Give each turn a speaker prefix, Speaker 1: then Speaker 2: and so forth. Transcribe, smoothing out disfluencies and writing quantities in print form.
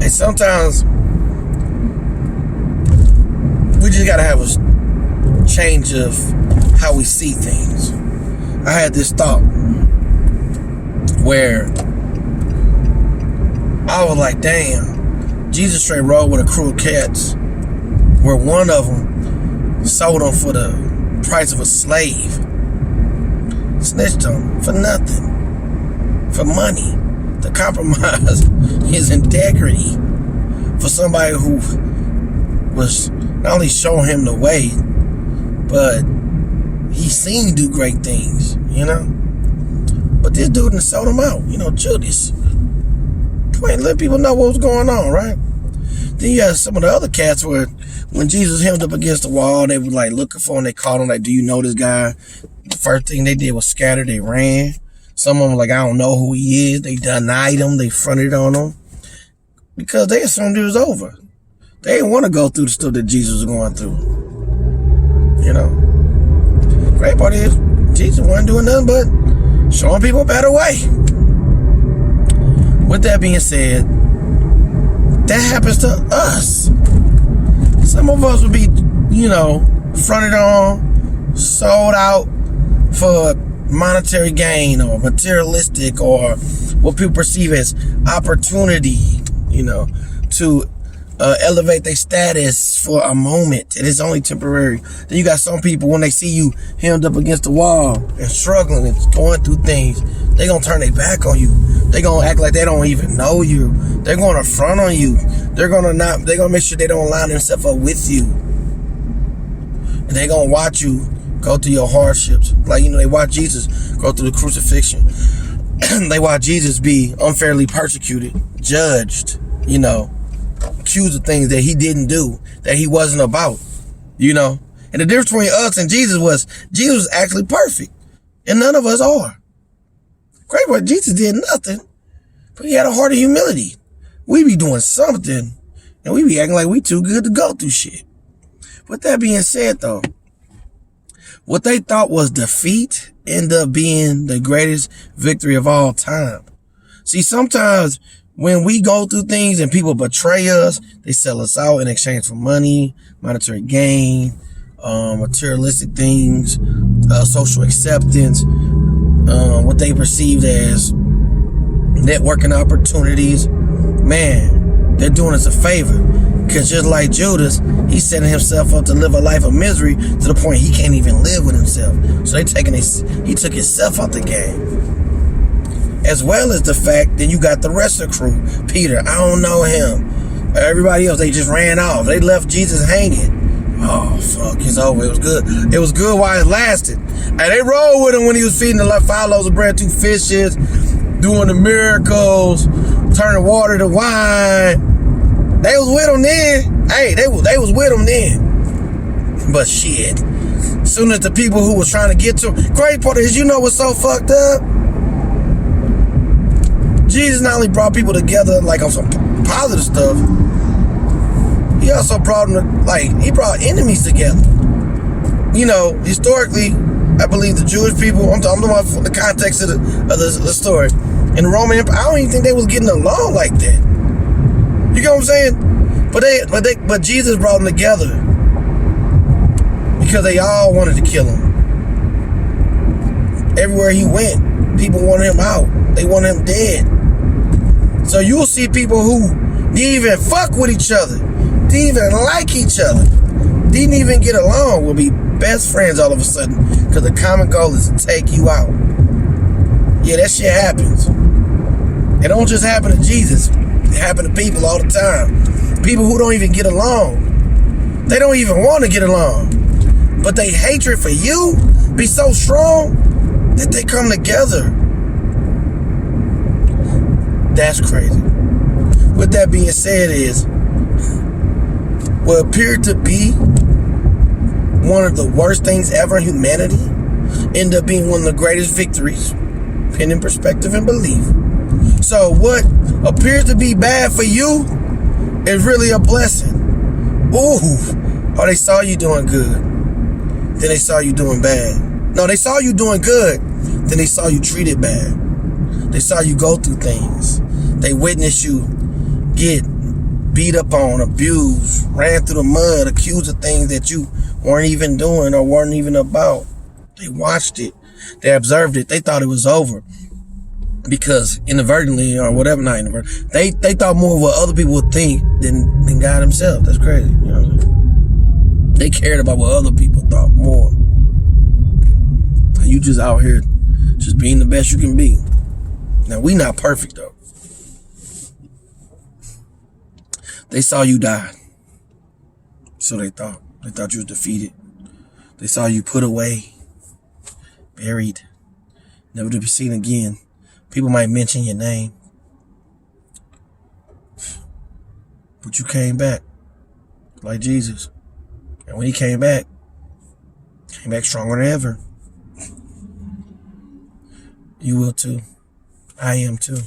Speaker 1: And sometimes we just gotta have a change of how we see things. I had this thought where I was like, damn, Jesus straight rode with a crew of cats where one of them sold them for the price of a slave. Snitched on for nothing. For money. To compromise his integrity for somebody who was not only showing him the way, but he seen do great things, you know? But this dude done sold him out, you know, Judas. Come on, let people know what was going on, right? Then you have some of the other cats where when Jesus held up against the wall, they were like looking for him, they called him like, do you know this guy? The first thing they did was scatter, they ran. Some of them were like, I don't know who he is. They denied him, they fronted on him. Because they assumed it was over. They didn't want to go through the stuff that Jesus was going through. You know? Great part is, Jesus wasn't doing nothing but showing people a better way. With that being said, that happens to us. Some of us would be, you know, fronted on, sold out for monetary gain or materialistic or what people perceive as opportunity, you know, to elevate their status for a moment. It is only temporary. Then you got some people, when they see you hemmed up against the wall and struggling and going through things, they gonna turn their back on you. They gonna act like they don't even know you. They're gonna front on you. They're gonna make sure they don't line themselves up with you. And they gonna watch you go through your hardships. Like, you know, they watch Jesus go through the crucifixion. They watch Jesus be unfairly persecuted, judged, you know, accused of things that he didn't do, that he wasn't about, you know. And the difference between us and Jesus was actually perfect. And none of us are. Great, but Jesus did nothing, but he had a heart of humility. We be doing something, and we be acting like we too good to go through shit. With that being said, though, what they thought was defeat ended up being the greatest victory of all time. See, sometimes when we go through things and people betray us, they sell us out in exchange for money, monetary gain, materialistic things, social acceptance, what they perceived as networking opportunities. Man, they're doing us a favor. Because just like Judas, he's setting himself up to live a life of misery to the point he can't even live with himself. So he took himself out the game. As well as the fact that you got the rest of the crew. Peter, I don't know him. Everybody else, they just ran off. They left Jesus hanging. Oh, fuck, it's over. It was good. It was good while it lasted. And they rolled with him when he was feeding the 5 loaves of bread, 2 fishes, doing the miracles, turning water to wine. They was with him then. Hey, they was with him then. But shit, soon as the people who was trying to get to him, great part is, you know what's so fucked up? Jesus not only brought people together like on some positive stuff, he also brought them he brought enemies together. You know, historically, I believe the Jewish people, I'm talking about the context of the story. In the Roman Empire, I don't even think they was getting along like that. You get what I'm saying? But Jesus brought them together because they all wanted to kill him. Everywhere he went, people wanted him out. They wanted him dead. So you'll see people who didn't even fuck with each other, didn't even like each other, didn't even get along, will be best friends all of a sudden because the common goal is to take you out. Yeah, that shit happens. It don't just happen to Jesus. It happen to people all the time. People who don't even get along. They don't even want to get along. But their hatred for you be so strong that they come together. That's crazy. With that being said is, what appeared to be one of the worst things ever in humanity ended up being one of the greatest victories, pending perspective and belief. So what appears to be bad for you is really a blessing. Ooh, oh, they saw you doing good, then they saw you doing bad. No, they saw you doing good, then they saw you treated bad. They saw you go through things. They witnessed you get beat up on, abused, ran through the mud, accused of things that you weren't even doing or weren't even about. They watched it. They observed it. They thought it was over. Because inadvertently or whatever, not inadvertently, they thought more of what other people would think than God himself. That's crazy. You know what I'm saying? They cared about what other people thought more. And you just out here just being the best you can be. Now, we not perfect, though. They saw you die. So they thought. They thought you was defeated. They saw you put away, buried, never to be seen again. People might mention your name. But you came back like Jesus. And when he came back stronger than ever. You will too. I am too.